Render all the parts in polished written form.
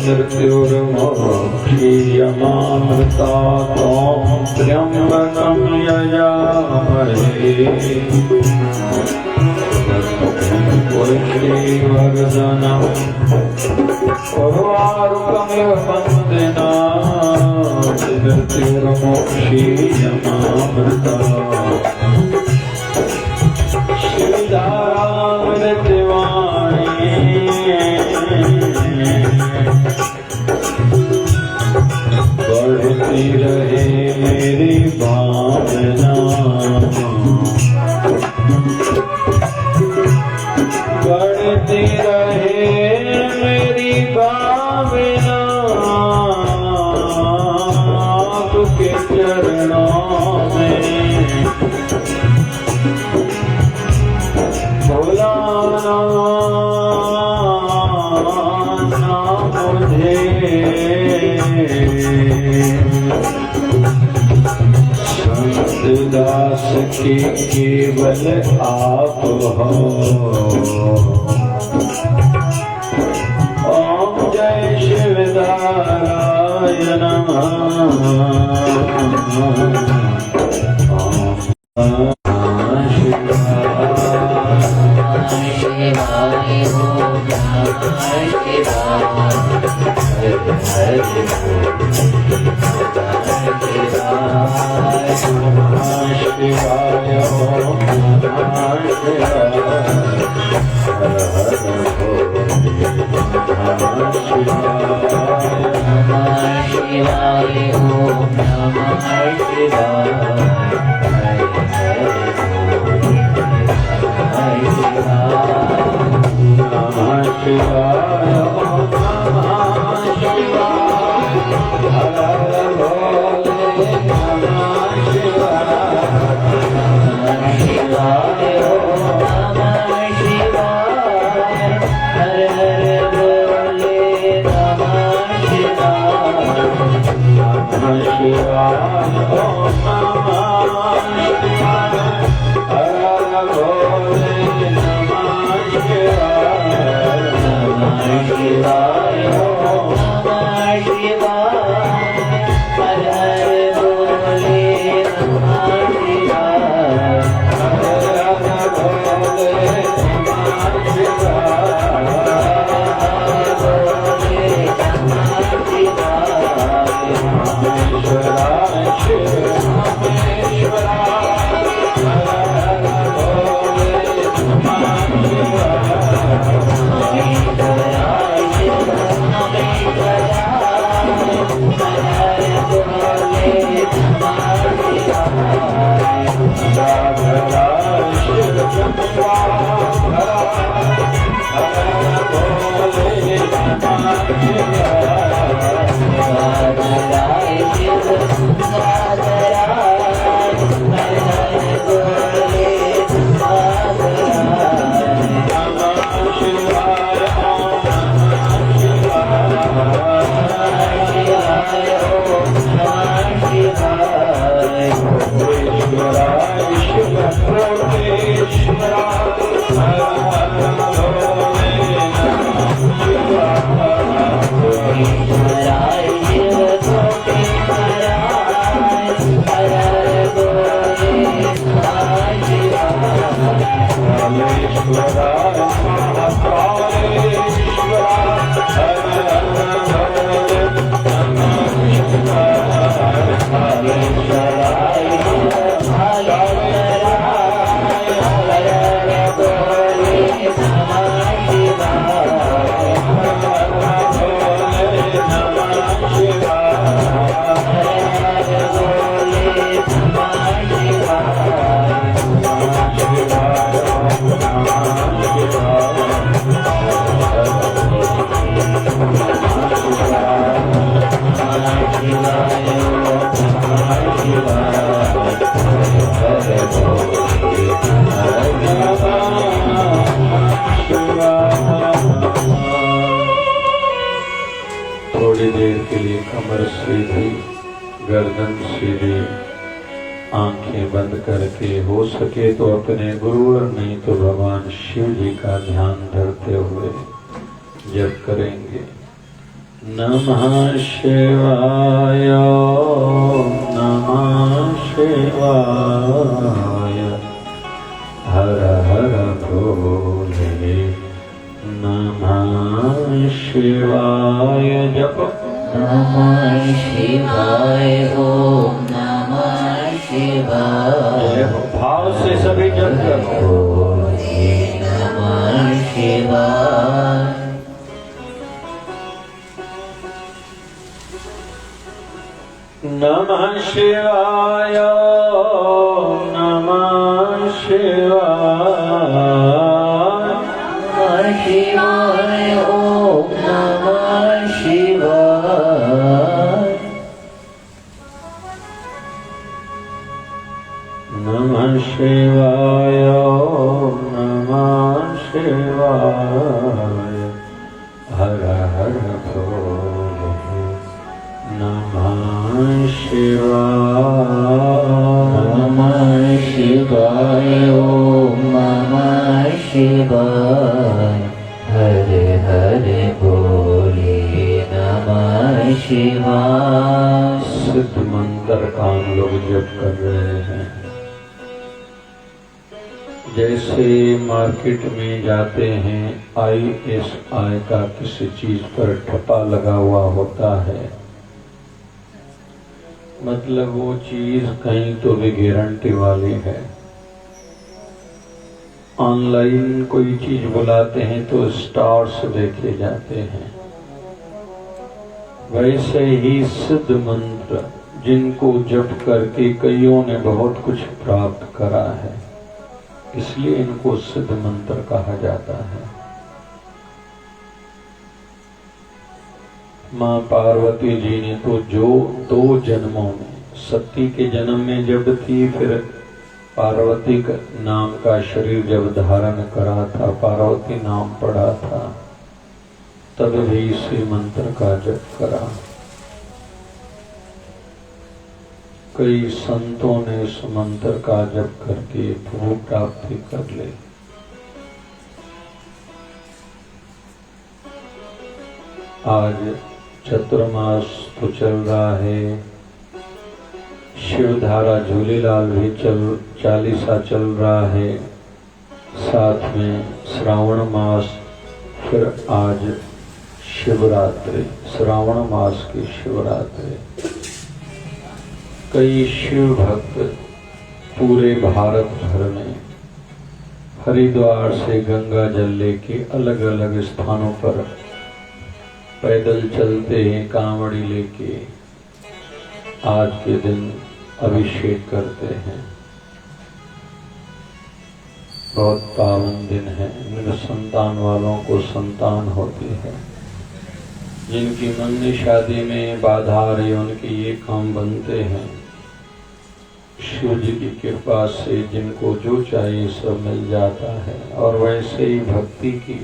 मृत्युर्मोक्षीयमामृता त्वं त्र्यम्बकं यजामहे पुष्टिवर्धनम् उर्वारुकमिव वन्दिनात् मृत्युर्मोक्षीयमामृता शिवदामृतवाणी बढ़ती रहे मेरी भावना बढ़ती रहे मेरी भावना आपके चरणों में भुलाना ना मुझे संत दास के केवल आप हो। ओम जय शिवनारायण थोड़ी देर के लिए कमर सीधी, गर्दन सीधी, आंखें बंद करके हो सके तो अपने गुरु और नहीं तो भगवान शिव जी का ध्यान धरते हुए जप करेंगे। नमः शिवाय, नमः शिवाय, हर हर भोले नमः शिवाय। जप नमः शिवाय, ओम नमः शिवाय। भाव से सभी जप करो। नमः शिवाय। नमः शिवाय, नमः शिवाय, नमः शिवाय, ओम नमः शिवाय। नमः शिवाय, नमः शिवाय, हर हर भोले नमः शिवाय। नमः शिवाय, ओम नमः शिवाय, हरे हरे बोले नमः शिवाय। सिद्ध मंत्र का हम लोग जप कर रहे हैं। जैसे मार्केट में जाते हैं, ISI का किसी चीज पर ठप्पा लगा हुआ होता है, मतलब वो चीज कहीं तो भी गारंटी वाली है। ऑनलाइन कोई चीज बुलाते हैं तो स्टार्स देखे जाते हैं। वैसे ही सिद्ध मंत्र जिनको जप करके कईयों ने बहुत कुछ प्राप्त करा है, इसलिए इनको सिद्ध मंत्र कहा जाता है। माँ पार्वती जी ने तो जो 2 जन्मों में, सती के जन्म में जब थी, फिर पार्वती नाम का शरीर जब धारण करा था, पार्वती नाम पड़ा था, तब भी इसी मंत्र का जप करा। कई संतों ने इस मंत्र का जप करके प्रभु प्राप्ति कर ली। आज चतुर्मास तो चल रहा है, शिवधारा झूलेलाल भी चालीसा चल रहा है, साथ में श्रावण मास, फिर आज शिवरात्रि, श्रावण मास की शिवरात्रि। कई शिव भक्त पूरे भारत भर में हरिद्वार से गंगा जल लेके अलग अलग स्थानों पर पैदल चलते हैं, कांवड़ी लेके आज के दिन अभिषेक करते हैं। बहुत पावन दिन है। संतान वालों को संतान होती है, जिनकी मंगनी शादी में बाधा आ रही, उनके ये काम बनते हैं। शिव जी की कृपा से जिनको जो चाहिए सब मिल जाता है। और वैसे ही भक्ति की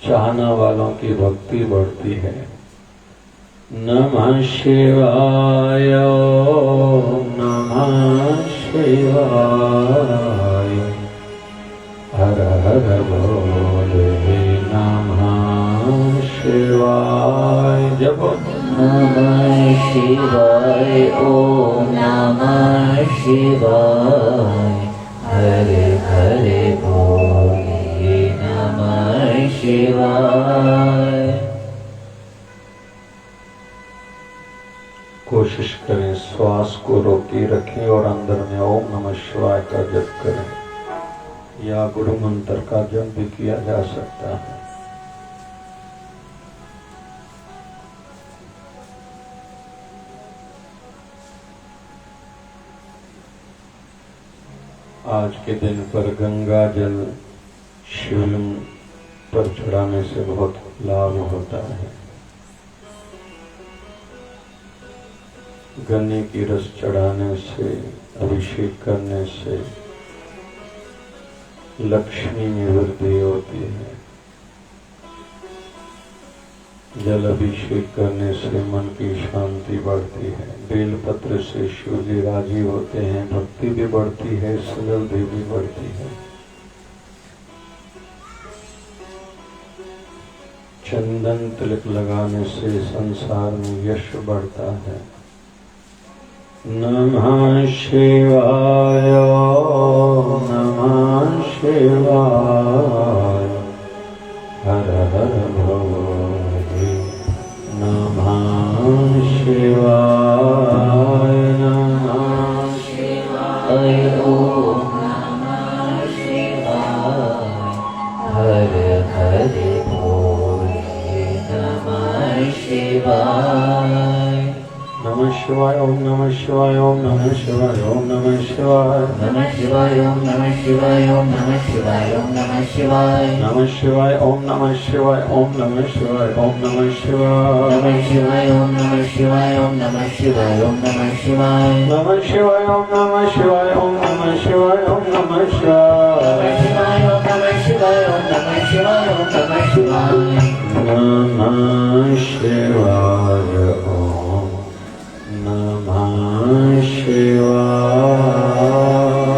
चाहना वालों की भक्ति बढ़ती है। नमः शिवाय, नमः शिवाय, हर हर भोले नमः शिवाय। जप नमः शिवाय, ओम नमः शिवाय, हरे हरे भोले नमः शिवाय। कोशिश करें श्वास को रोके रखें और अंदर में ओम नमः शिवाय का जप करें, या गुरु मंत्र का जप भी किया जा सकता है। आज के दिन पर गंगा जल शिवलिंग पर चढ़ाने से बहुत लाभ होता है। गन्ने की रस चढ़ाने से, अभिषेक करने से लक्ष्मी में वृद्धि होती है। जल अभिषेक करने से मन की शांति बढ़ती है। बेलपत्र से शिव जी राजी होते हैं, भक्ति भी बढ़ती है, समृद्धि भी बढ़ती है। चंदन तिलक लगाने से संसार में यश बढ़ता है। नमः शिवाय, नमः शिवाय, हर हर भोले, नमः शिवाय, नमः शिवाय, ओम नमः शिवाय, हर हर भोले, नमः शिवाय। नमः शिवाय, ओम नमः शिवाय, ओम नमः शिवाय, ओम नमः शिवाय, नमः शिवाय, ओम नमः शिवाय, ओम नमः शिवाय, ओम नमः शिवाय, नमः शिवाय, ओम नमः शिवाय, ओम नमः शिवाय, ओम नमः शिवाय, नमः शिवाय, ओम नमः शिवाय, ओम नमः शिवाय, ओम नमः शिवाय, नमः शिवाय, ओम नमः शिवाय, ओम नमः शिवाय, ओम नमः शिवाय, नमः शिवाय, ओम नमः शिवाय, ओम नमः शिवाय, नमः शिवाय, ओम नमः शिवाय,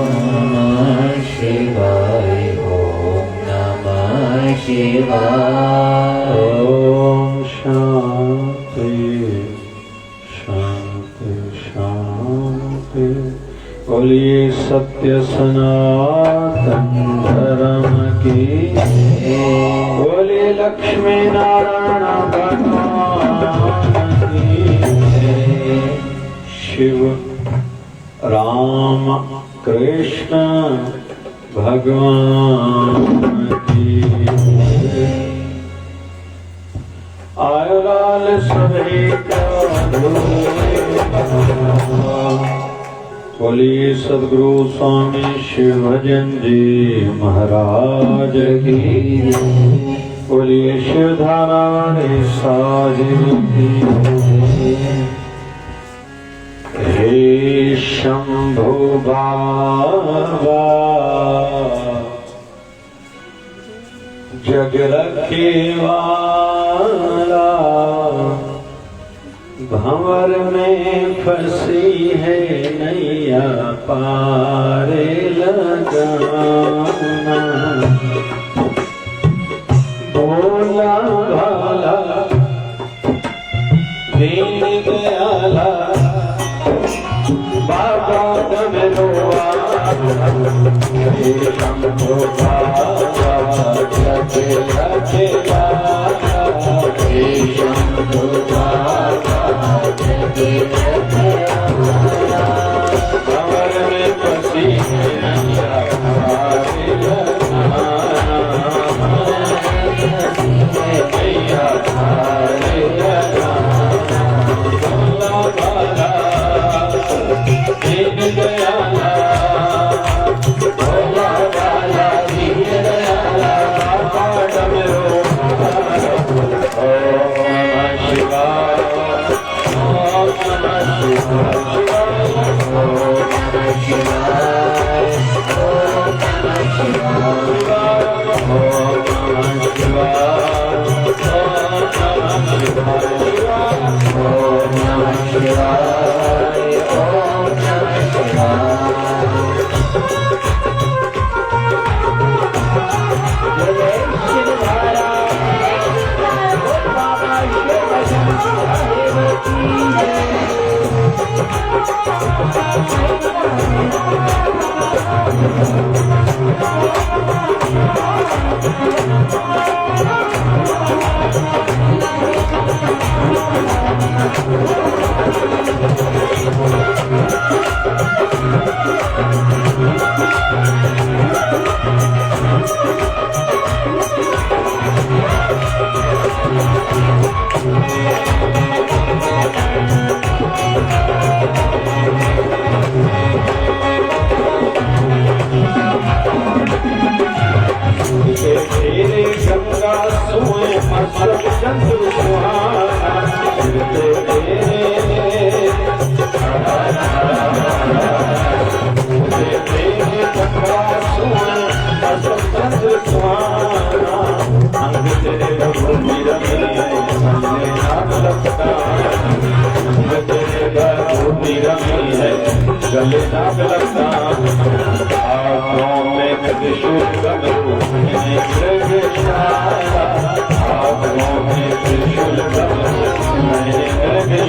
नमः शिवाय, ओम नमः शिवाय। ओम शांति शांति शांति। बोलिए सत्य सनातन धर्म की, बोलिए लक्ष्मी नारायण भगवान की, शिव राम कृष्ण भगवान की। आयो लाल सभी का बोलिए सदगुरु स्वामी शिव भजन जी महाराज की, बोलिए शिव धारावाणी साहिब की। हे शंभु बाबा जग रखे वाला, भंवर में फंसी है नैया पार लगाना। बोला भाला दीन दयाला, बाबा डमरुआ, हे शंभु बाबा जग रखे वाला, हे शंभु बाबा जग रखे वाला, भंवर में फंसी है नैया पार लगाना, नैया पार लगाना। भोला भाला दीन दयाला, भोला भाला दीन दयाला, बाबा डमरुआ। ओम नमः शिवाय, ओम नमः शिवाय, ओम नमः शिवाय, ओम नमः शिवाय, ओम नमः शिवाय, ओम नमः शिवाय, ओम नमः तेरे गंगा सोए मस्तक चंद्र सुहाना, तेरे गंगा सोए मस्तक चंद्र सुहाना, अंग तेरे भगवती रमी सामने नाग लगता, अंग तेरे भगवती रमी है गले नाग लगता। आँखों में त्रिशूल गमरू, मृग छाया, बागों में त्रिशूल मैंने मृग ने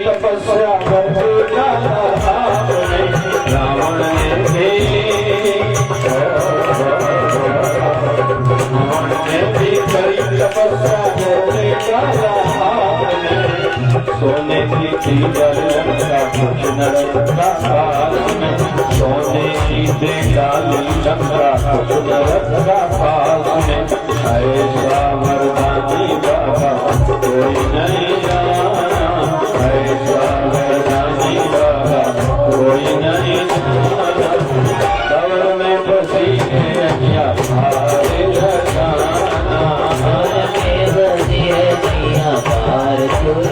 तपस्या रावण ने भी करी तपस्या सोने की चीजर लंका कुछ न रखा पास में सोने की दे डाली लंका कुछ न रखा पास में ऐसा मर्दानी बाबा कोई नहीं जाना ऐसा मर्दानी बाबा कोई नहीं जाना कब्र में बसी है भारे लगाना बसी है भार क्यों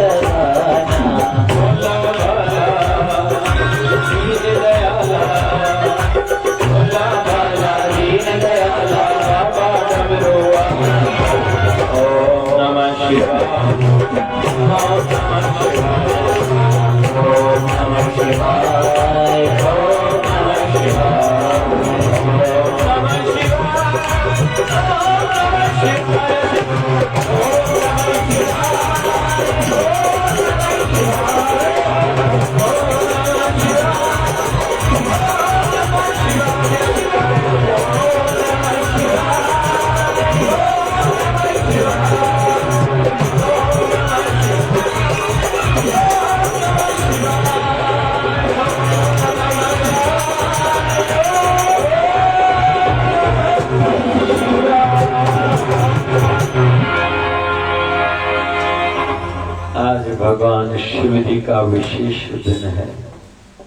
भगवान शिव जी का विशेष दिन है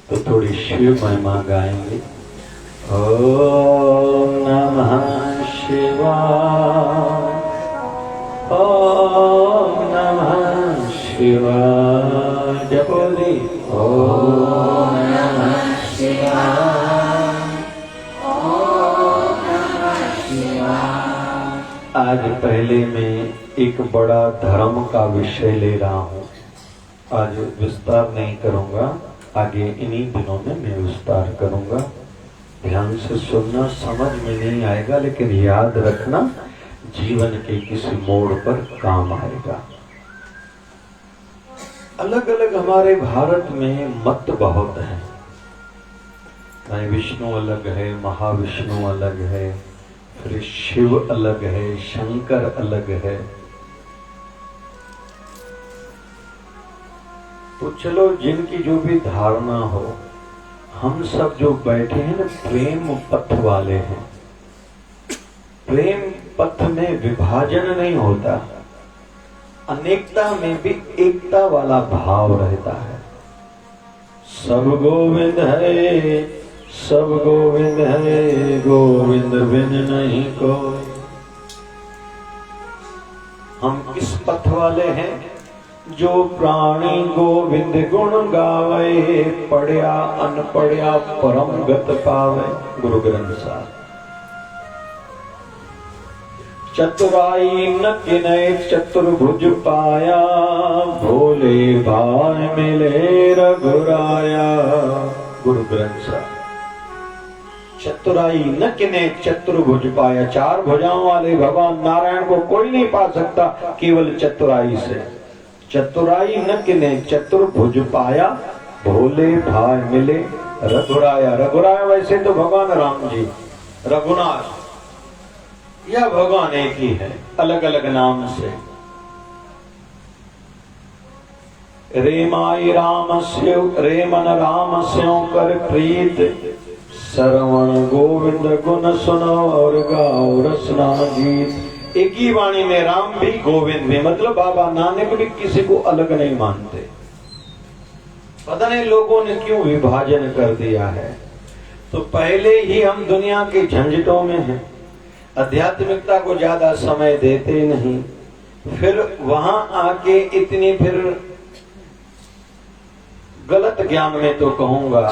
तो थोड़ी शिव महिमा गाएंगे। ओम नमः शिवाय ओम नमः शिवाय जपोली ओम नमः शिवाय ओम नमः शिवाय। आज पहले मैं एक बड़ा धर्म का विषय ले रहा हूँ। आज विस्तार नहीं करूंगा, आगे इन्हीं दिनों में मैं विस्तार करूंगा। ध्यान से सुनना, समझ में नहीं आएगा लेकिन याद रखना, जीवन के किसी मोड़ पर काम आएगा। अलग अलग हमारे भारत में मत बहुत है, विष्णु अलग है, महाविष्णु अलग है, फिर शिव अलग है, शंकर अलग है। तो चलो जिनकी जो भी धारणा हो, हम सब जो बैठे हैं ना प्रेम पथ वाले हैं। प्रेम पथ में विभाजन नहीं होता, अनेकता में भी एकता वाला भाव रहता है। सब गोविंद है, सब गोविंद है, गोविंद बिन नहीं कोई। हम किस पथ वाले हैं? जो प्राणी गोविंद गुण गावे, पढ़िया अनपढ़िया परम गत पावे। गुरु ग्रंथ साहब। चतुराई न किनै चतुर्भुज पाया, भोले भाई मिले रघुराया। गुरु ग्रंथ साहब। चतुराई न किने चतुर्भुज पाया, चार भुजाओं वाले भगवान नारायण को कोई नहीं पा सकता केवल चतुराई से। चतुराई न किने चतुर्भुज पाया, भोले भाई मिले रघुराया। रघुराया वैसे तो भगवान राम जी, रघुनाथ, यह भगवान एक ही है, अलग अलग नाम से। रेमाई रामस्य रेमन रामस्यों कर प्रीत, श्रवण गोविंद गुण सुनो और गाओ रसना गीत। एक ही वाणी में राम भी गोविंद भी, मतलब बाबा नानक भी किसी को अलग नहीं मानते। पता नहीं लोगों ने क्यों विभाजन कर दिया है। तो पहले ही हम दुनिया के झंझटों में हैं, आध्यात्मिकता को ज्यादा समय देते नहीं, फिर वहां आके इतनी फिर गलत ज्ञान में तो कहूंगा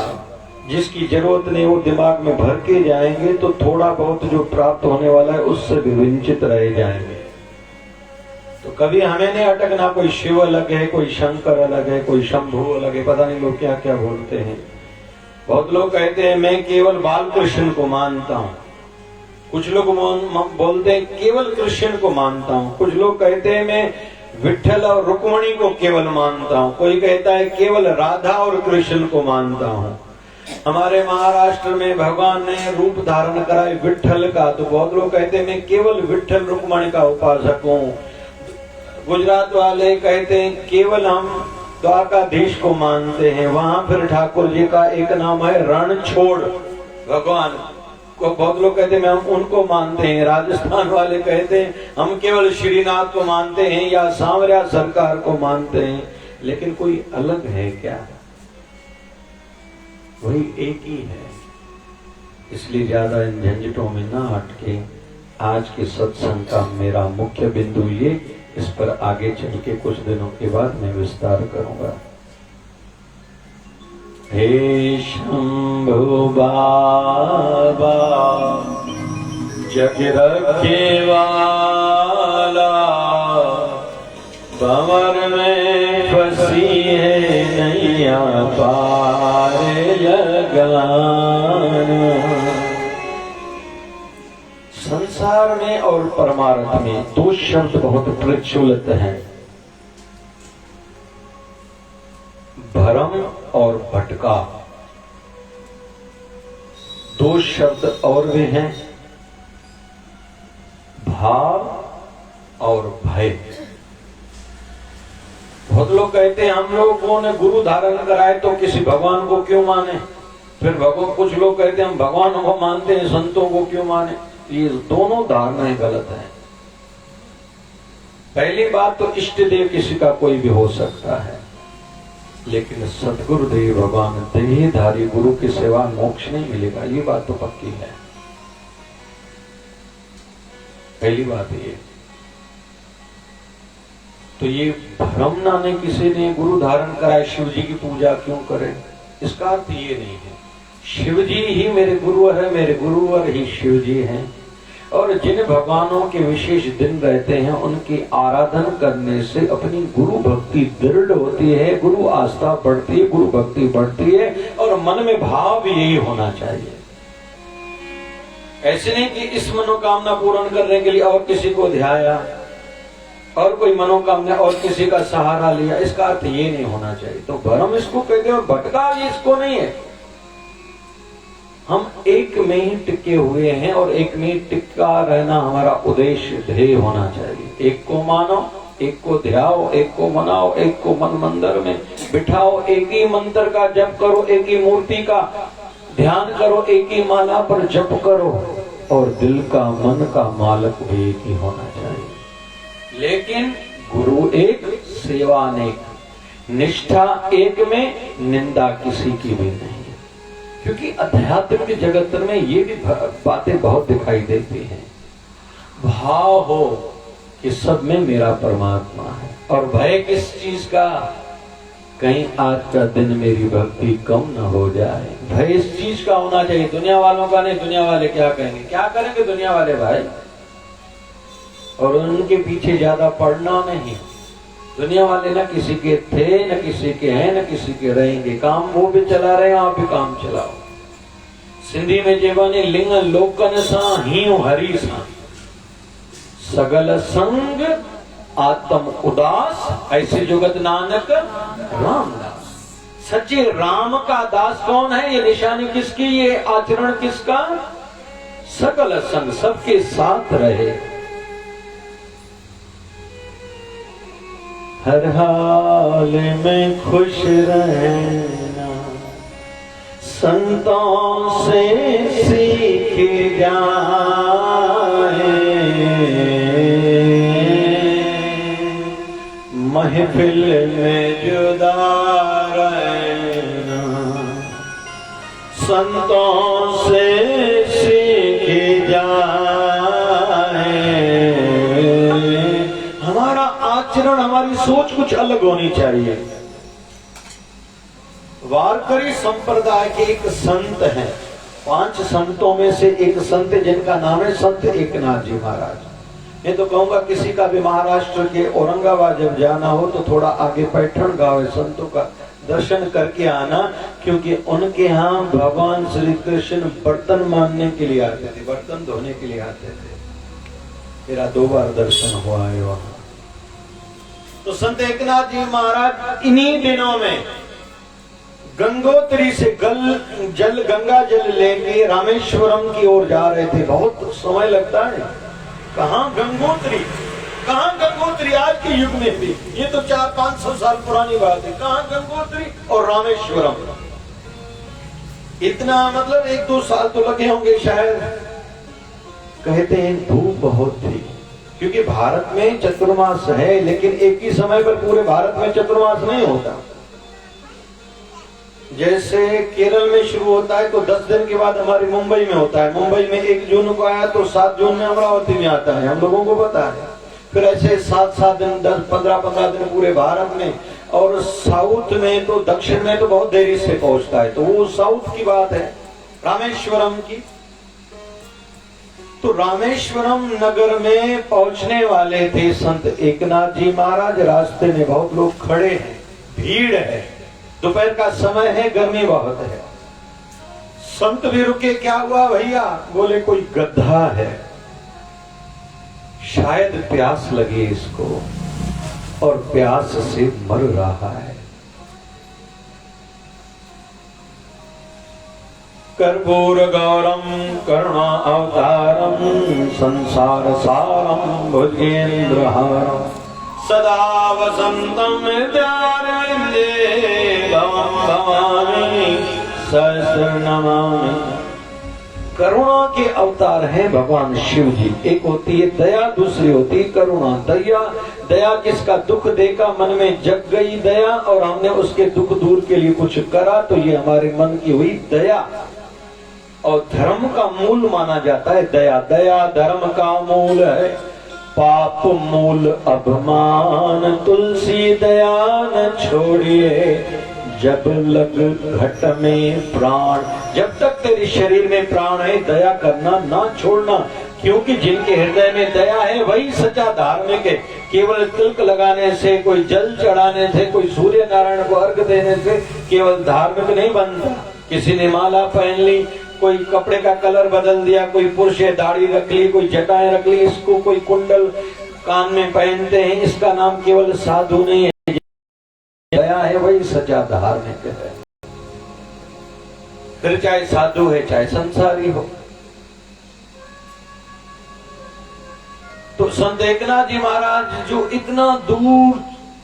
जिसकी जरूरत नहीं वो दिमाग में भर के जाएंगे तो थोड़ा बहुत जो प्राप्त होने वाला है उससे भी वंचित रह जाएंगे। तो कभी हमें नहीं अटकना, कोई शिव अलग है, कोई शंकर अलग है, कोई शंभु अलग है, पता नहीं लोग क्या क्या बोलते हैं। बहुत लोग कहते हैं मैं केवल बाल कृष्ण को मानता हूँ, कुछ लोग बोलते हैं केवल कृष्ण को मानता हूँ, कुछ लोग कहते हैं मैं विठल और रुक्मणी को केवल मानता हूँ, कोई कहता है केवल राधा और कृष्ण को मानता हूँ। हमारे महाराष्ट्र में भगवान ने रूप धारण कराए विठल का, तो बहुत लोग कहते हैं मैं केवल विठल रुक्मणी का उपासक हूँ। गुजरात वाले कहते हैं केवल हम द्वारकाधीश को मानते हैं, वहां फिर ठाकुर जी का एक नाम है रणछोड़ भगवान को, बहुत लोग कहते हैं हम उनको मानते हैं। राजस्थान वाले कहते हैं हम केवल श्रीनाथ को मानते हैं या सांवरिया सरकार को मानते हैं, लेकिन कोई अलग है क्या? वही एक ही है। इसलिए ज्यादा इन झंझटों में ना अटके। आज के सत्संग का मेरा मुख्य बिंदु ये, इस पर आगे चल के कुछ दिनों के बाद मैं विस्तार करूंगा। हे शंभु बाबा जग रखे वाला, भंवर में फंसी है नैया पार लगाना। संसार में और परमार्थ में दो शब्द बहुत प्रचलित हैं, भरम और भटका। दो शब्द और भी हैं, भाव और भय। बहुत लोग कहते हैं हम लोगों ने गुरु धारण कराए तो किसी भगवान को क्यों माने, फिर भगवान, कुछ लोग कहते हैं हम भगवान को मानते हैं संतों को क्यों माने। ये दोनों धारणाएं गलत है। पहली बात तो इष्ट देव किसी का कोई भी हो सकता है, लेकिन सदगुरुदेव भगवान देहधारी गुरु के सिवा मोक्ष नहीं मिलेगा, ये बात तो पक्की है। पहली बात ये। तो ये भ्रम ना ने किसी ने गुरु धारण कराए शिव जी की पूजा क्यों करें, इसका अर्थ ये नहीं है। शिव जी ही मेरे गुरुवर है, मेरे गुरुवर ही शिव जी हैं। और जिन भगवानों के विशेष दिन रहते हैं उनकी आराधना करने से अपनी गुरु भक्ति दृढ़ होती है, गुरु आस्था बढ़ती है, गुरु भक्ति बढ़ती है, और मन में भाव भी यही होना चाहिए। ऐसे नहीं कि इस मनोकामना पूर्ण करने के लिए और किसी को ध्याया और कोई मनोकामना और किसी का सहारा लिया, इसका अर्थ ये नहीं होना चाहिए। तो भ्रम इसको कहते हैं और भटका ये इसको नहीं है। हम एक में ही टिके हुए हैं और एक में ही टिका रहना हमारा उद्देश्य ध्येय होना चाहिए। एक को मानो, एक को ध्याओ, एक को मनाओ, एक को मन मंदिर में बिठाओ, एक ही मंत्र का जप करो, एक ही मूर्ति का ध्यान करो, एक ही माला पर जप करो, और दिल का मन का मालक भी एक ही होना चाहिए। लेकिन गुरु एक, सेवा अनेक, निष्ठा एक में, निंदा किसी की भी नहीं। क्योंकि अध्यात्म के जगत में ये भी बातें बहुत दिखाई देती हैं। भाव हो कि सब में मेरा परमात्मा है। और भय किस चीज का? कहीं आज का दिन मेरी भक्ति कम न हो जाए। भय इस चीज का होना चाहिए, दुनिया वालों का नहीं। दुनिया वाले क्या कहेंगे, क्या करेंगे दुनिया वाले भाई, और उनके पीछे ज्यादा पड़ना नहीं। दुनिया वाले न किसी के थे, न किसी के हैं, न किसी के रहेंगे। काम वो भी चला रहे हैं, आप भी काम चलाओ। सिंधी में जेवानी लिंग लोकन सा ही हरी सा, सगल संग आत्म उदास, ऐसे जुगत नानक रामदास। सच्चे राम का दास कौन है? ये निशानी किसकी, ये आचरण किसका? सकल संग, सबके साथ रहे, हर हाल में खुश रहना, संतों से सीख जाए, महफिल में जुदा रहना, संतों से सीख जाए। हमारा आचरण, हमारी सोच कुछ अलग होनी चाहिए। वारकरी संप्रदाय के एक संत हैं, 5 संतों में से एक संत जिनका नाम है संत एकनाथ जी महाराज। मैं तो कहूंगा किसी का भी महाराष्ट्र के औरंगाबाद जब जाना हो तो थोड़ा आगे पैठण गांव है, संतों का दर्शन करके आना, क्योंकि उनके यहाँ भगवान श्री कृष्ण बर्तन मानने के लिए आते थे, बर्तन धोने के लिए आते थे। मेरा 2 बार दर्शन हुआ है वहां। तो संत एकनाथ जी महाराज इन्हीं दिनों में गंगोत्री से गंगा जल लेके रामेश्वरम की ओर जा रहे थे। बहुत समय लगता है। कहाँ गंगोत्री, कहाँ गंगोत्री आज के युग में भी, ये तो 400-500 साल पुरानी बात है। कहाँ गंगोत्री और रामेश्वरम, इतना मतलब 1-2 साल तो लगे होंगे शायद। कहते हैं धूप बहुत थी, क्योंकि भारत में चतुर्मास है, लेकिन एक ही समय पर पूरे भारत में चतुर्मास नहीं होता। जैसे केरल में शुरू होता है तो 10 दिन के बाद हमारी मुंबई में होता है। मुंबई में 1 जून को आया तो 7 जून में अमरावती में आता है, हम लोगों को पता है। फिर ऐसे 7-7 दिन, 10-15 दिन पूरे भारत में। और साउथ में तो, दक्षिण में तो बहुत देरी से पहुंचता है। तो वो साउथ की बात है, रामेश्वरम की। तो रामेश्वरम नगर में पहुंचने वाले थे संत एकनाथ जी महाराज। रास्ते में बहुत लोग खड़े हैं, भीड़ है, दोपहर का समय है, गर्मी बहुत है। संत भी रुके, क्या हुआ भैया? बोले कोई गधा है, शायद प्यास लगी इसको और प्यास से मर रहा है। कर्पूर गौरम करुणा अवतारम संसार सारम भुजगेन्द्रहारम सदा वसंतम हृदयारविंदे भवं भवानी सहस्र नमामि। करुणा के अवतार है भगवान शिव जी। एक होती है दया, दूसरी होती है करुणा। दया किसका? दुख देखा, मन में जग गई दया, और हमने उसके दुख दूर के लिए कुछ करा, तो ये हमारे मन की हुई दया। और धर्म का मूल माना जाता है दया। दया धर्म का मूल है, पाप मूल अभिमान, तुलसी दया न छोड़िए जब लग घट में प्राण। जब तक तेरे शरीर में प्राण है दया करना ना छोड़ना, क्योंकि जिनके हृदय में दया है वही सच्चा धार्मिक है। केवल तिलक लगाने से, कोई जल चढ़ाने से, कोई सूर्य नारायण को अर्घ देने से केवल धार्मिक नहीं बनता। किसी ने माला पहन ली, कोई कपड़े का कलर बदल दिया, कोई पुरुष है दाढ़ी रख ली, कोई जटाएं रख ली, इसको कोई कुंडल कान में पहनते हैं, इसका नाम केवल साधु नहीं है। दया है वही सच्चा धार्मिक है। फिर चाहे साधु है चाहे संसारी हो। तो संत एकनाथ जी महाराज जो इतना दूर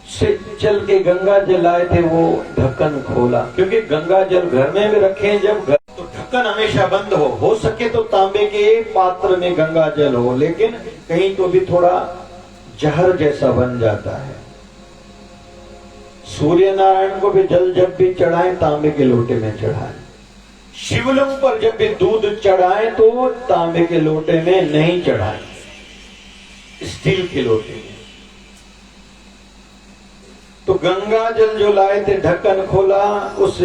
से चल के गंगा जल आए थे, वो ढक्कन खोला, क्योंकि गंगा जल घर में भी रखे जब घर, तो ढक्कन हमेशा बंद हो सके तो तांबे के पात्र में गंगा जल हो, लेकिन कहीं तो भी थोड़ा जहर जैसा बन जाता है। सूर्य नारायण को भी जल जब भी चढ़ाएं तांबे के लोटे में चढ़ाएं। शिवलिंग पर जब भी दूध चढ़ाएं तो तांबे के लोटे में नहीं चढ़ाएं। स्टील की लोटे में। तो गंगा जल जो लाए थे, ढक्कन खोला, उस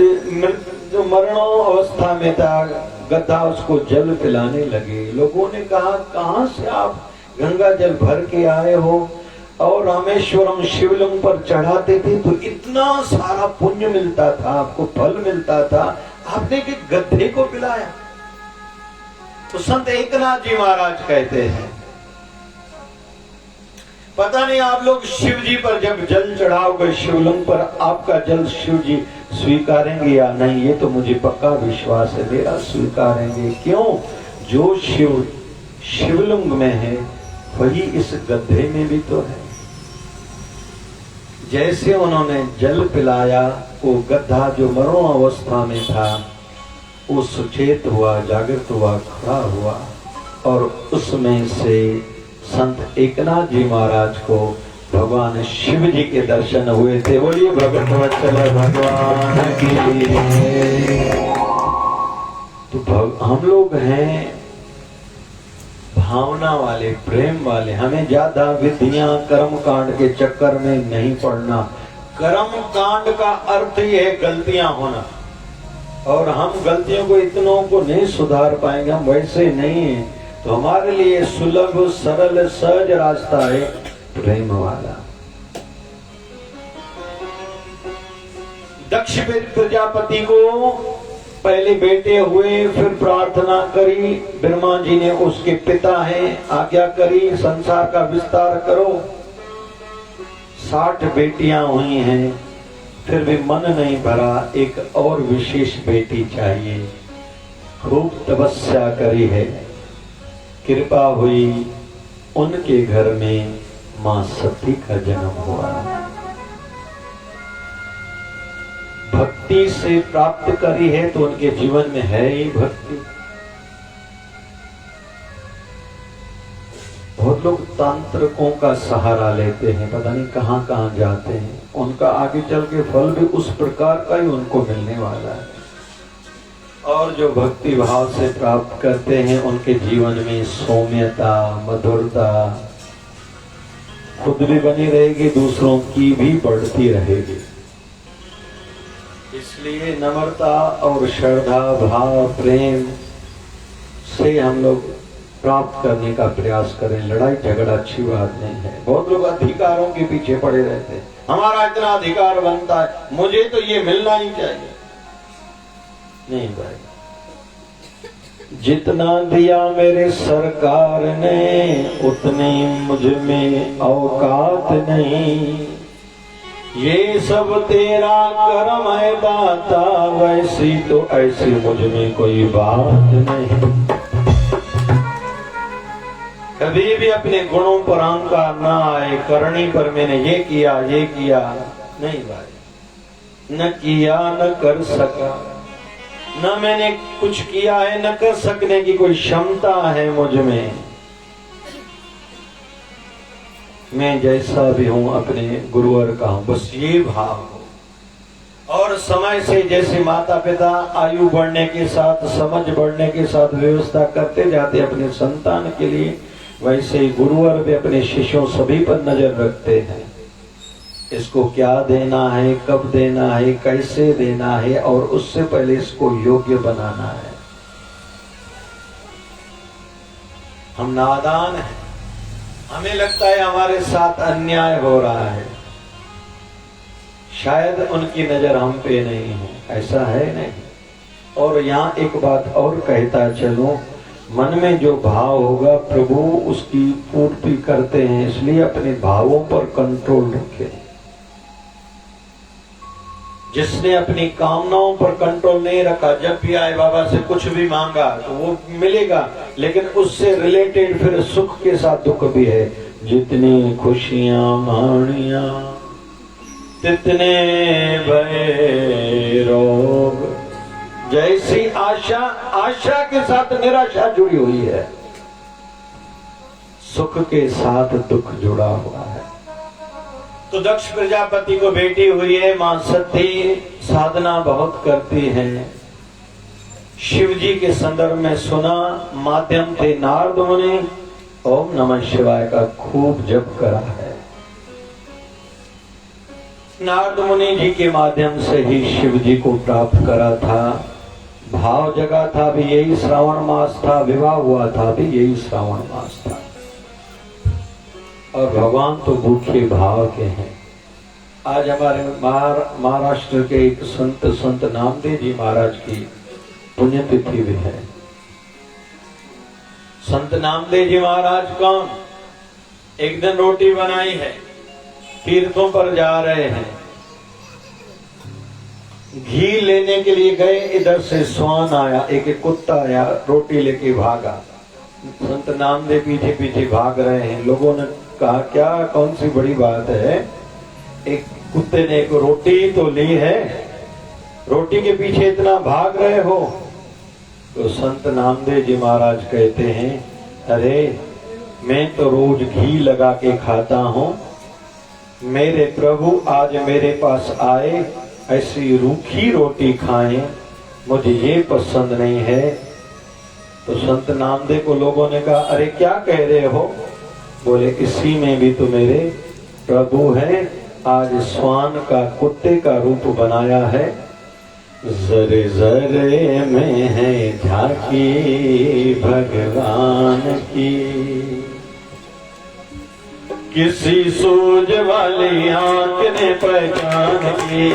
जो मरणों अवस्था में था गधा, उसको जल पिलाने लगे। लोगों ने कहा, कहां से आप गंगा जल भर के आए हो? और रामेश्वरम शिवलिंग पर चढ़ाते थे तो इतना सारा पुण्य मिलता था, आपको फल मिलता था, आपने कि गधे को पिलाया। तो संत एकनाथ जी महाराज कहते हैं, पता नहीं आप लोग शिव जी पर जब जल चढ़ाओगे शिवलिंग पर, आपका जल शिव जी स्वीकारेंगे या नहीं, ये तो मुझे पक्का विश्वास है, मेरा स्वीकारेंगे। क्यों? जो शिव शिवलिंग में है वही इस गड्ढे में भी तो है। जैसे उन्होंने जल पिलाया, वो गड्ढा जो मरणों अवस्था में था वो सुचेत हुआ, जागृत हुआ, खड़ा हुआ, और उसमें से संत एकनाथ जी महाराज को भगवान शिव जी के दर्शन हुए थे। बोलिए भगत वत्सल भगवान की। तो हम लोग हैं भावना वाले, प्रेम वाले। हमें ज्यादा विधियां कर्म कांड के चक्कर में नहीं पड़ना। कर्म कांड का अर्थ ही है गलतियां होना, और हम गलतियों को इतनों को नहीं सुधार पाएंगे, हम वैसे नहीं है। तो हमारे लिए सुलभ सरल सहज रास्ता है प्रेम वाला। दक्ष प्रजापति को पहले बेटे हुए, फिर प्रार्थना करी, ब्रह्मा जी ने उसके पिता हैं, आज्ञा करी संसार का विस्तार करो। 60 बेटियां हुई हैं, फिर भी मन नहीं भरा, एक और विशेष बेटी चाहिए। खूब तपस्या करी है, कृपा हुई, उनके घर में मां सती का जन्म हुआ। भक्ति से प्राप्त करी है तो उनके जीवन में है ही भक्ति। बहुत लोग तांत्रिकों का सहारा लेते हैं, पता नहीं कहां कहां जाते हैं, उनका आगे चल के फल भी उस प्रकार का ही उनको मिलने वाला है। और जो भक्ति भाव से प्राप्त करते हैं उनके जीवन में सौम्यता, मधुरता खुद भी बनी रहेगी, दूसरों की भी बढ़ती रहेगी। इसलिए नम्रता और श्रद्धा भाव प्रेम से हम लोग प्राप्त करने का प्रयास करें। लड़ाई झगड़ा अच्छी बात नहीं है। बहुत लोग अधिकारों के पीछे पड़े रहते हैं, हमारा इतना अधिकार बनता है, मुझे तो ये मिलना ही चाहिए। नहीं भाई, जितना दिया मेरे सरकार ने उतनी मुझ में औकात नहीं। ये सब तेरा करम है दाता, वैसी तो ऐसी मुझ में कोई बात नहीं। कभी भी अपने गुणों पर अहंकार ना आए, करनी पर मैंने ये किया नहीं भाई, न किया न कर सका, न मैंने कुछ किया है, न कर सकने की कोई क्षमता है मुझ में। मैं जैसा भी हूं अपने गुरुवर का हूं, बस ये भाव हो। और समय से जैसे माता पिता आयु बढ़ने के साथ, समझ बढ़ने के साथ व्यवस्था करते जाते अपने संतान के लिए, वैसे ही गुरुवर भी अपने शिष्यों सभी पर नजर रखते हैं। इसको क्या देना है, कब देना है, कैसे देना है, और उससे पहले इसको योग्य बनाना है। हम नादान हैं, हमें लगता है हमारे साथ अन्याय हो रहा है, शायद उनकी नजर हम पे नहीं है, ऐसा है नहीं। और यहाँ एक बात और कहता चलो, मन में जो भाव होगा प्रभु उसकी पूर्ति करते हैं, इसलिए अपने भावों पर कंट्रोल रखें। जिसने अपनी कामनाओं पर कंट्रोल नहीं रखा, जब भी आए बाबा से कुछ भी मांगा तो वो मिलेगा, लेकिन उससे रिलेटेड फिर सुख के साथ दुख भी है। जितनी खुशियां मानिया तितने भय रोग, जैसी आशा, आशा के साथ निराशा जुड़ी हुई है, सुख के साथ दुख जुड़ा हुआ है। तो दक्ष प्रजापति को बेटी हुई है, मां सती साधना बहुत करती हैं। शिव जी के संदर्भ में सुना, माध्यम थे नारद मुनि, ओम नमः शिवाय का खूब जप करा है। नारद मुनि जी के माध्यम से ही शिव जी को प्राप्त करा था। भाव जगा था भी यही श्रावण मास था, विवाह हुआ था भी यही श्रावण मास था। और भगवान तो भूखे भाव के हैं। आज हमारे महाराष्ट्र के एक संत नामदेव जी महाराज की पुण्यतिथि भी है। संत नामदेव जी महाराज कौन? एक दिन रोटी बनाई है, तीर्थों पर जा रहे हैं, घी लेने के लिए गए, इधर से स्वान आया, एक कुत्ता आया, रोटी लेके भागा। संत नामदेव पीछे पीछे भाग रहे हैं। लोगों ने कहा क्या कौन सी बड़ी बात है, एक कुत्ते ने एक रोटी तो ली है, रोटी के पीछे इतना भाग रहे हो? तो संत नामदेव जी महाराज कहते हैं, अरे मैं तो रोज घी लगा के खाता हूं, मेरे प्रभु आज मेरे पास आए, ऐसी रूखी रोटी खाएं, मुझे ये पसंद नहीं है। तो संत नामदेव को लोगों ने कहा, अरे क्या कह रहे हो? बोले इसी में भी तो मेरे प्रभु हैं, आज स्वान का कुत्ते का रूप बनाया है। जरे जरे में है झांकी भगवान की, किसी सूझ वाली आंख ने पहचान की,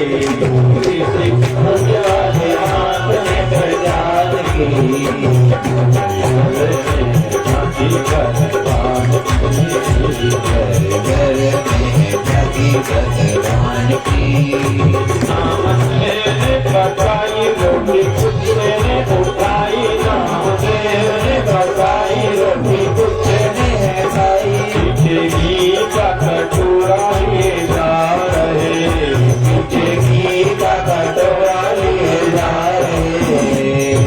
किसी सूझ वाली आंख ने पहचान की, झांकी भगवान की, घर में झांकी भगवान की। बताई रोटी कुत्ते ने उठाई, नामदेव ने बताई रोटी कुत्ते ने खाई, पीछे घी का कटोरा लिए जा रहे, पीछे घी का कटोरा लिए जा रहे।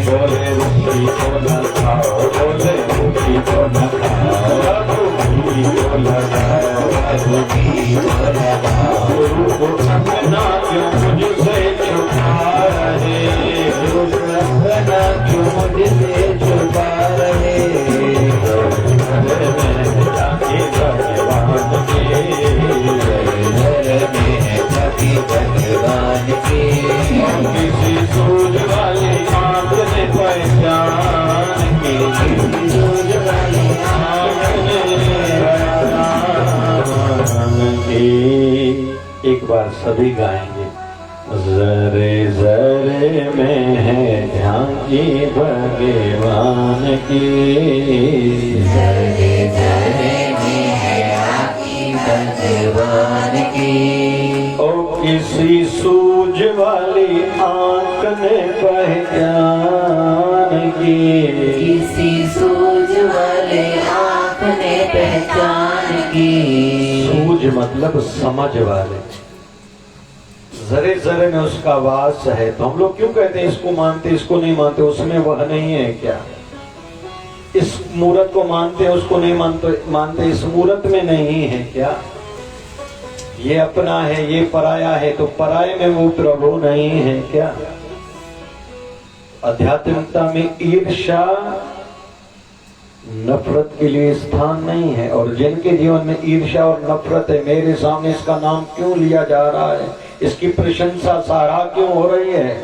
बोले रोटी को न खाओ, बोले रोटी को न खाओ, घी को लगाओ, घी को लगाओ, गुरु को अपना क्यों मुझसे छुपा रहे, अपना क्यों मुझसे छुपा रहे। झांकी भगवान की, किसी सूझ वाली आंख ने पहचान की, किसी सूझ वाली आंख ने पहचान की। एक बार सभी गाएंगे। जरे जरे में है झांकी भगवान की, जरे जरे में है झांकी भगवान की। ओ किसी सूझ वाली आंख ने पहचान की, किसी सूझ वाली आंख ने पहचान की। सूझ मतलब समझ वाले, जरे जरे में उसका वास है। तो हम लोग क्यों कहते हैं इसको मानते इसको नहीं मानते? उसमें वह नहीं है क्या? इस मूर्त को मानते हैं उसको नहीं मानते इस मूर्त में नहीं है क्या? ये अपना है ये पराया है, तो पराये में वो प्रभु नहीं है क्या? आध्यात्मिकता में ईर्ष्या नफरत के लिए स्थान नहीं है। और जिनके जीवन में ईर्ष्या और नफरत है, मेरे सामने इसका नाम क्यों लिया जा रहा है, इसकी प्रशंसा सराहा क्यों हो रही है,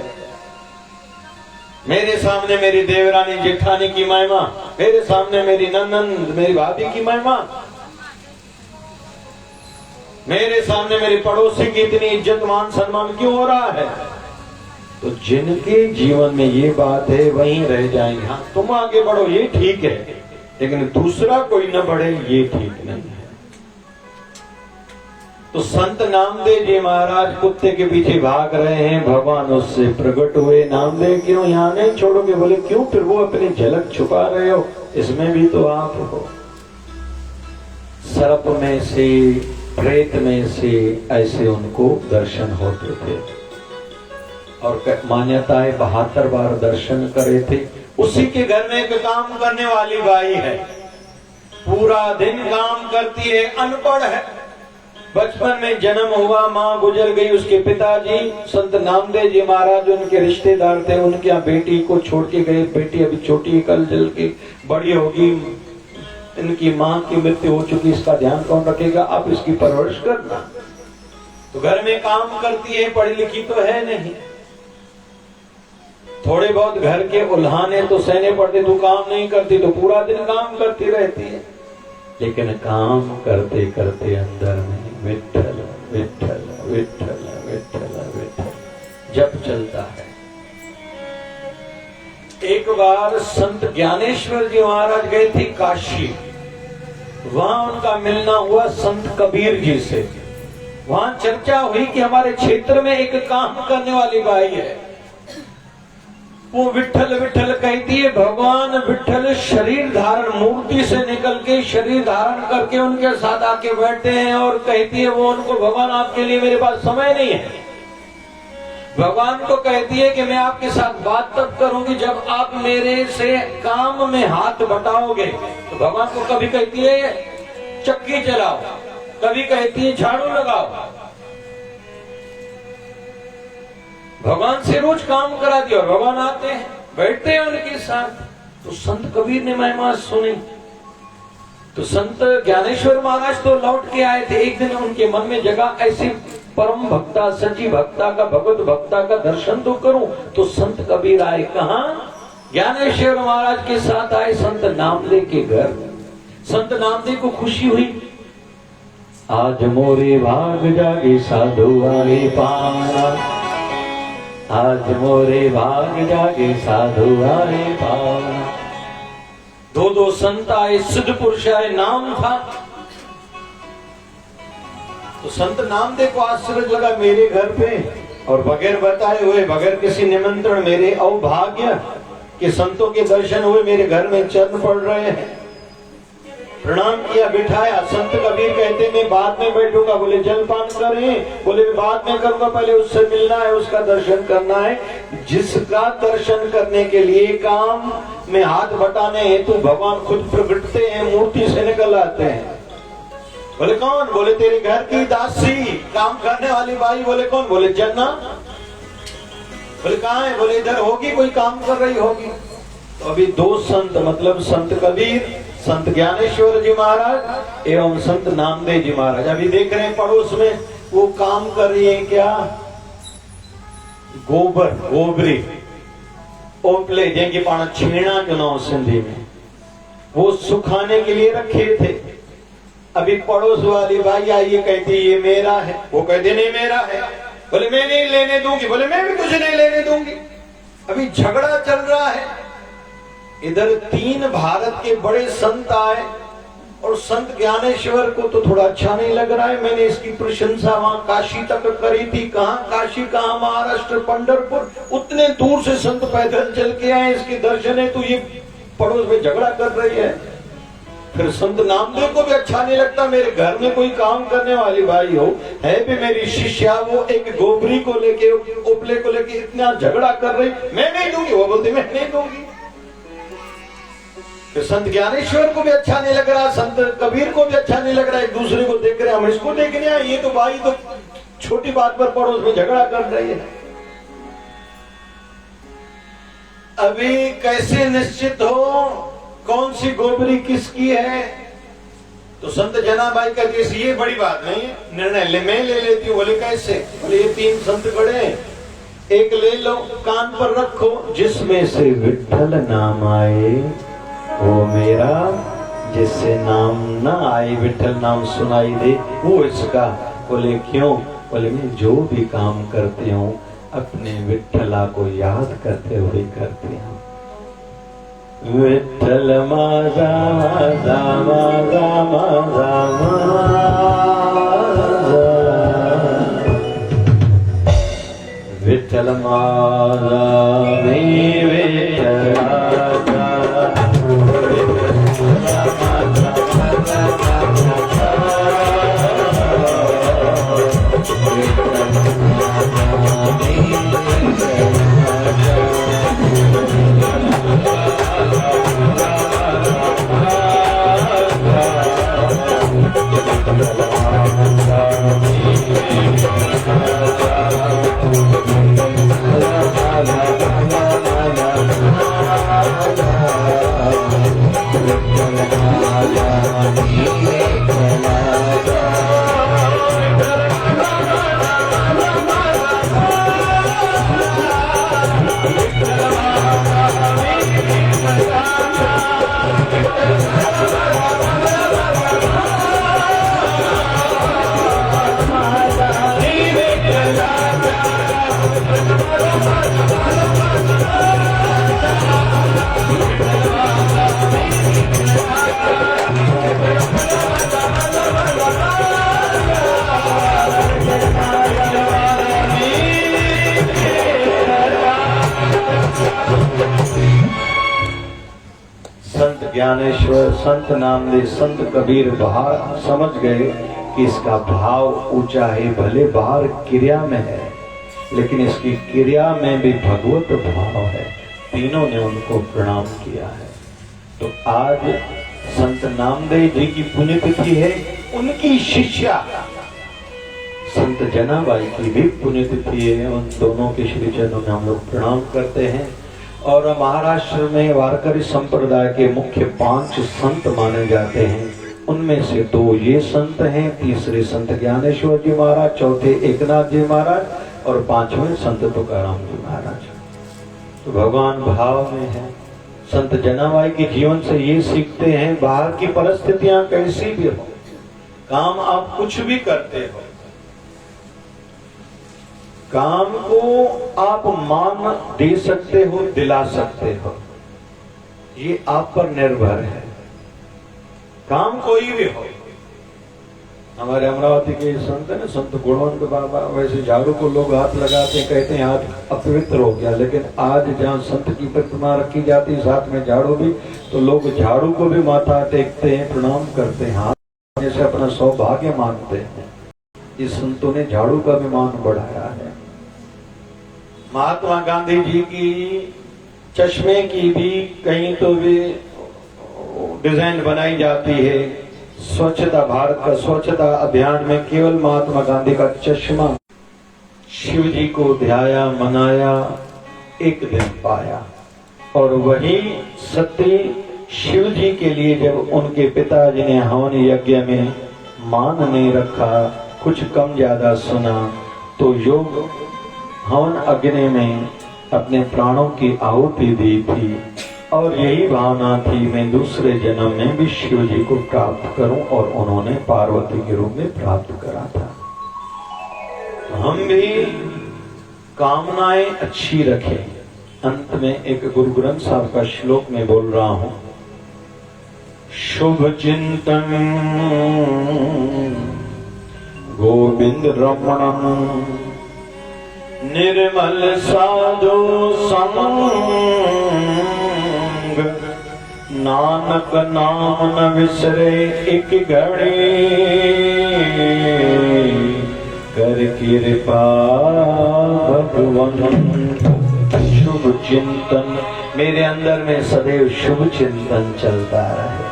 मेरे सामने मेरी देवरानी जेठानी की महिमा, मेरे सामने मेरी ननंद मेरी भाभी की महिमा, मेरे सामने मेरी पड़ोसी की इतनी इज्जत मान सम्मान क्यों हो रहा है? तो जिनके जीवन में ये बात है वहीं रह जाएंगे। हाँ तुम आगे बढ़ो ये ठीक है, लेकिन दूसरा कोई न बढ़े ये ठीक नहीं है। तो संत नामदेव जी महाराज कुत्ते के पीछे भाग रहे हैं, भगवान उससे प्रकट हुए। नामदेव क्यों यहाँ नहीं छोड़ोगे? बोले क्यों? फिर वो अपनी झलक छुपा रहे हो, इसमें भी तो आप हो। सर्प में से प्रेत में से ऐसे उनको दर्शन होते थे और मान्यता है 72 बार दर्शन करे थे। उसी के घर में एक काम करने वाली बाई है, पूरा दिन काम करती है, अनपढ़ है। बचपन में जन्म हुआ, माँ गुजर गई, उसके पिताजी संत नामदेव जी महाराज उनके रिश्तेदार थे, उनके यहाँ बेटी को छोड़ के गए। बेटी अभी छोटी है, कल जल के बड़ी होगी, इनकी माँ की मृत्यु हो चुकी, इसका ध्यान कौन रखेगा, आप इसकी परवरिश करना। तो घर में काम करती है, पढ़ी लिखी तो है नहीं, थोड़े बहुत घर के उल्हाने तो सहने पड़ते, तो काम नहीं करती तो पूरा दिन काम करती रहती है, लेकिन काम करते करते अंदर में विठ्ठल विठ्ठल विठ्ठल विठ्ठल विठ्ठल जप चलता है। एक बार संत ज्ञानेश्वर जी महाराज गए थे काशी, वहां उनका मिलना हुआ संत कबीर जी से। वहां चर्चा हुई कि हमारे क्षेत्र में एक काम करने वाली बाई है, वो विठ्ठल विठ्ठल कहती है। भगवान विठ्ठल शरीर धारण, मूर्ति से निकल के शरीर धारण करके उनके साथ आके बैठते हैं और कहती है वो उनको, भगवान आपके लिए मेरे पास समय नहीं है। भगवान को कहती है कि मैं आपके साथ बात तब करूंगी जब आप मेरे से काम में हाथ बटाओगे। तो भगवान को कभी कहती है चक्की चलाओ, कभी कहती है झाड़ू लगाओ। भगवान से रोज काम करा दिया और भगवान आते हैं, बैठते हैं उनके साथ। तो संत कबीर ने महिमा सुनी, तो संत ज्ञानेश्वर महाराज तो लौट के आए थे। एक दिन उनके मन में जगह, ऐसे परम भक्ता, सच्ची भक्ता का, भगवत भक्ता का दर्शन तो करूं। तो संत कबीर आए, कहां? ज्ञानेश्वर महाराज के साथ आए संत नामदेव के घर। संत नामदेव को खुशी हुई, आज मोरे भाग जागे साधु आए पाना, आज मोरे भाग जागे साधु आए पाना। दो दो संत आए, सिद्ध पुरुष आए, नाम था। तो संत नामदेव को आश्चर्य लगा, मेरे घर पे और बगैर बताए हुए, बगैर किसी निमंत्रण, मेरे अवभाग्य कि संतों के दर्शन हुए, मेरे घर में चरण पड़ रहे हैं। प्रणाम किया, बिठाया। संत कबीर कहते मैं बाद में बैठूंगा। बोले जलपान करें? बोले बाद में करूंगा, पहले उससे मिलना है, उसका दर्शन करना है। जिसका दर्शन करने के लिए काम में हाथ बटाने हेतु भगवान खुद प्रकटते हैं, मूर्ति से निकल आते हैं। बोले कौन? बोले तेरे घर की दासी, काम करने वाली बाई। बोले कौन? बोले जन्ना। बोले कहाँ है? बोले इधर होगी, कोई काम कर रही होगी। तो अभी दो संत, मतलब संत कबीर, संत ज्ञानेश्वर जी महाराज एवं संत नामदेव जी महाराज अभी देख रहे हैं पड़ोस में वो काम कर रही है। क्या? गोबर, गोबरी, ओपले जेंगे पाना छीना के नाम सिंधी में, वो सुखाने के लिए रखे थे। अभी पड़ोस वाली भाई आई, ये कहती ये मेरा है, वो कहते नहीं मेरा है। बोले मैं नहीं लेने दूंगी। बोले मैं भी कुछ नहीं लेने दूंगी। अभी झगड़ा चल रहा है। इधर तीन भारत के बड़े संत आए और संत ज्ञानेश्वर को तो थोड़ा अच्छा नहीं लग रहा है। मैंने इसकी प्रशंसा वहां काशी तक करी थी। कहां काशी, कहां महाराष्ट्र, पंढरपुर, उतने दूर से संत पैदल चल के आए, इसके दर्शन है, तो ये पड़ोस में झगड़ा कर रही है। फिर संत नामदेव को भी अच्छा नहीं लगता, मेरे घर में कोई काम करने वाली भाई हो, है भी मेरी शिष्या, वो एक गोबरी को लेके, उपले को लेके इतना झगड़ा कर रही, मैं नहीं दूंगी। वो बोलती मैं नहीं दूंगी। तो संत ज्ञानेश्वर को भी अच्छा नहीं लग रहा, संत कबीर को भी अच्छा नहीं लग रहा। एक दूसरे को देख रहे, हम इसको देखने आए, ये तो भाई तो छोटी बात पर पड़ोस में झगड़ा कर रही है। अभी कैसे निश्चित हो कौन सी गोबरी किसकी है? तो संत जनाबाई का केस, ये बड़ी बात नहीं है, निर्णय मैं ले लेती हूँ। बोले कैसे? बोले ये तीन संत खड़े हैं, एक ले लो, कान पर रखो, जिसमें से विठ्ठल नाम आए वो मेरा, जिससे नाम ना आए, विठ्ठल नाम सुनाई दे, वो इसका। बोले क्यों? बोले मैं जो भी काम करती हूँ अपने विठ्ठला को याद करते हुए करती हूँ। विठ्ठल माझा माझा माझा माझा विठ्ठल माझा मी विठ्ठलाचा la la la la la la Dnyaneshwar, संत नामदेव, संत कबीर बाहर समझ गए कि इसका भाव ऊंचा है, भले बाहर क्रिया में है लेकिन इसकी क्रिया में भी भगवत भाव है। तीनों ने उनको प्रणाम किया है। तो आज संत नामदेव जी की पुण्यतिथि है, उनकी शिष्या संत जनाबाई की भी पुण्यतिथि है। उन दोनों के श्री चरणों में हम लोग प्रणाम करते हैं। और महाराष्ट्र में वारकरी संप्रदाय के मुख्य 5 संत माने जाते हैं। उनमें से 2 ये संत हैं, तीसरे संत ज्ञानेश्वर जी महाराज, चौथे एकनाथ जी महाराज और 5वें संत तुकाराम जी महाराज। तो भगवान भाव में है। संत जनाबाई के जीवन से ये सीखते हैं, बाहर की परिस्थितियां कैसी भी हो, काम आप कुछ भी करते हो, काम को आप मान दे सकते हो, दिला सकते हो, ये आप पर निर्भर है। काम कोई भी हो। हमारे अमरावती के संत है ना, संत गुणवंत बाबा, वैसे झाड़ू को लोग हाथ लगाते, कहते हैं हाथ अपवित्र हो गया, लेकिन आज जहाँ संत की प्रतिमा रखी जाती है साथ में झाड़ू भी, तो लोग झाड़ू को भी माथा टेकते हैं, प्रणाम करते हैं, हाथ जैसे अपना सौभाग्य मानते हैं। इस संतों ने झाड़ू का भी मान बढ़ाया है। महात्मा गांधी जी की चश्मे की भी कहीं तो भी डिजाइन बनाई जाती है। स्वच्छता, भारत का स्वच्छता अभियान में केवल महात्मा गांधी का चश्मा। शिव जी को ध्याया, मनाया, एक दिन पाया। और वही सती शिव जी के लिए जब उनके पिताजी ने हवन यज्ञ में मान नहीं रखा, कुछ कम ज्यादा सुना, तो योग हवन अग्नि में अपने प्राणों की आहुति दी थी। और यही भावना थी, मैं दूसरे जन्म में भी शिव जी को प्राप्त करूं, और उन्होंने पार्वती के रूप में प्राप्त करा था। तो हम भी कामनाएं अच्छी रखें। अंत में एक गुरु ग्रंथ साहब का श्लोक में बोल रहा हूं। शुभ चिंतन गोविंद रमणम, निर्मल साधु संग, नानक नाम न विसरे एक घड़ी, कर कृपा भगवान। शुभ चिंतन, मेरे अंदर में सदैव शुभ चिंतन चलता रहे।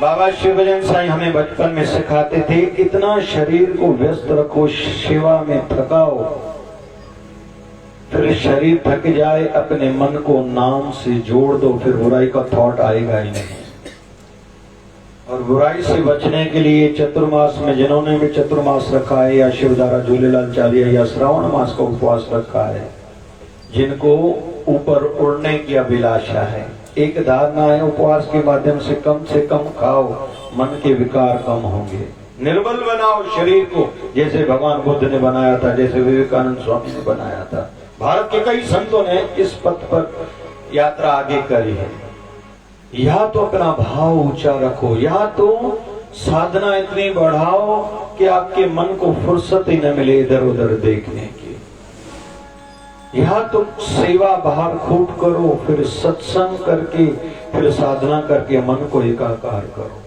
बाबा शिवभजन साईं हमें बचपन में सिखाते थे, इतना शरीर को व्यस्त रखो, सेवा में थकाओ, फिर शरीर थक जाए, अपने मन को नाम से जोड़ दो, फिर बुराई का थॉट आएगा ही नहीं। और बुराई से बचने के लिए चतुर्मास में जिन्होंने भी चतुर्मास रखा है, या शिवधारा, झूलेलाल चालिया, या श्रावण मास का उपवास रखा है, जिनको ऊपर उड़ने की अभिलाषा है, एक धारणा है, उपवास के माध्यम से कम खाओ, मन के विकार कम होंगे। निर्बल बनाओ शरीर को, जैसे भगवान बुद्ध ने बनाया था, जैसे विवेकानंद स्वामी ने बनाया था। भारत के कई संतों ने इस पथ पर यात्रा आगे करी है। या तो अपना भाव ऊंचा रखो, या तो साधना इतनी बढ़ाओ कि आपके मन को फुर्सत ही न मिले इधर उधर देखने की। या तो सेवा बाहर खूब करो, फिर सत्संग करके, फिर साधना करके मन को एकाकार करो।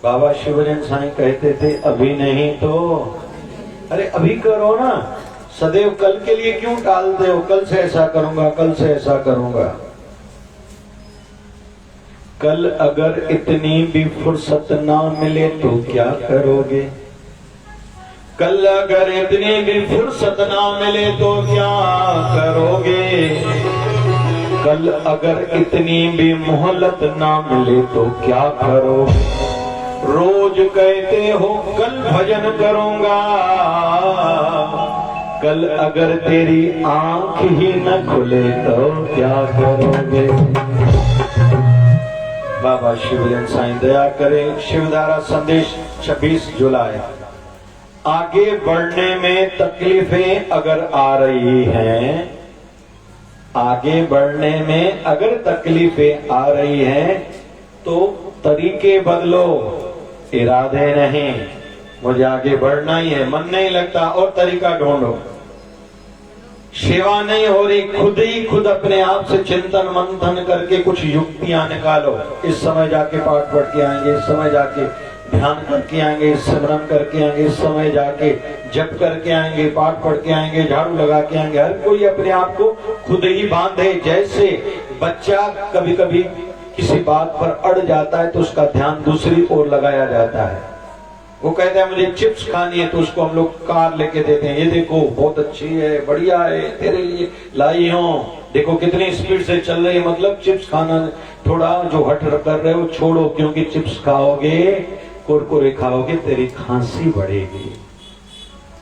बाबा शिवभजन साईं कहते थे, अभी नहीं तो, अरे अभी करो ना। सदैव कल के लिए क्यों टालते हो? कल से ऐसा करूंगा, कल से ऐसा करूंगा। कल अगर इतनी भी फुर्सत ना मिले तो क्या करोगे? कल अगर इतनी भी फुर्सत ना मिले तो क्या करोगे? कल अगर इतनी भी मोहलत ना मिले तो क्या करोगे? रोज कहते हो कल भजन करूंगा, कल अगर तेरी आंख ही न खुले तो क्या करोगे? बाबा शिवभजन साईं दया करें। शिवधारा संदेश 26 जुलाई। आगे बढ़ने में तकलीफें अगर आ रही हैं, आगे बढ़ने में अगर तकलीफें आ रही हैं तो तरीके बदलो, इरादे नहीं। मुझे आगे बढ़ना ही है, मन नहीं लगता और तरीका ढूंढो। सेवा नहीं हो रही, खुद अपने आप से चिंतन मंथन करके कुछ युक्तियां निकालो। इस समय जाके पाठ पढ़ के आएंगे, इस समय जाके ध्यान करके आएंगे, स्मरण करके आएंगे, इस समय जाके जप करके आएंगे, पाठ पढ़ के आएंगे, झाड़ू लगा के आएंगे। हर कोई अपने आप को खुद ही बांधे। जैसे बच्चा कभी कभी किसी बात पर अड़ जाता है तो उसका ध्यान दूसरी ओर लगाया जाता है। वो कहता है मुझे चिप्स खानी है, तो उसको हम लोग कार लेके देते हैं। ये देखो बहुत अच्छी है, बढ़िया है, तेरे लिए लाई हूं, देखो कितनी स्पीड से चल रही है। मतलब चिप्स खाना, थोड़ा जो हट कर रहे हो छोड़ो, क्योंकि चिप्स खाओगे, कुरकुरे खाओगे, तेरी खांसी बढ़ेगी।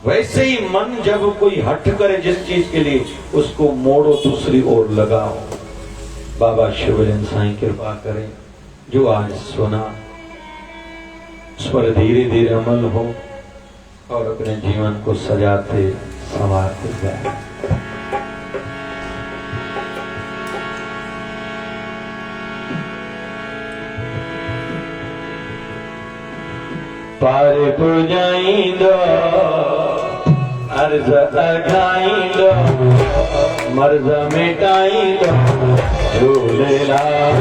वैसे ही मन जब कोई हट करे जिस चीज के लिए, उसको मोड़ो, दूसरी ओर लगाओ। बाबा शिवलिंग साईं कृपा करें। जो आज सुना उस पर धीरे धीरे अमल हो और अपने जीवन को सजाते संवारते जाए। पार पुजाइंदो अर्ज अघाइंदो मर्ज मिटाइंदो झूलेलाल।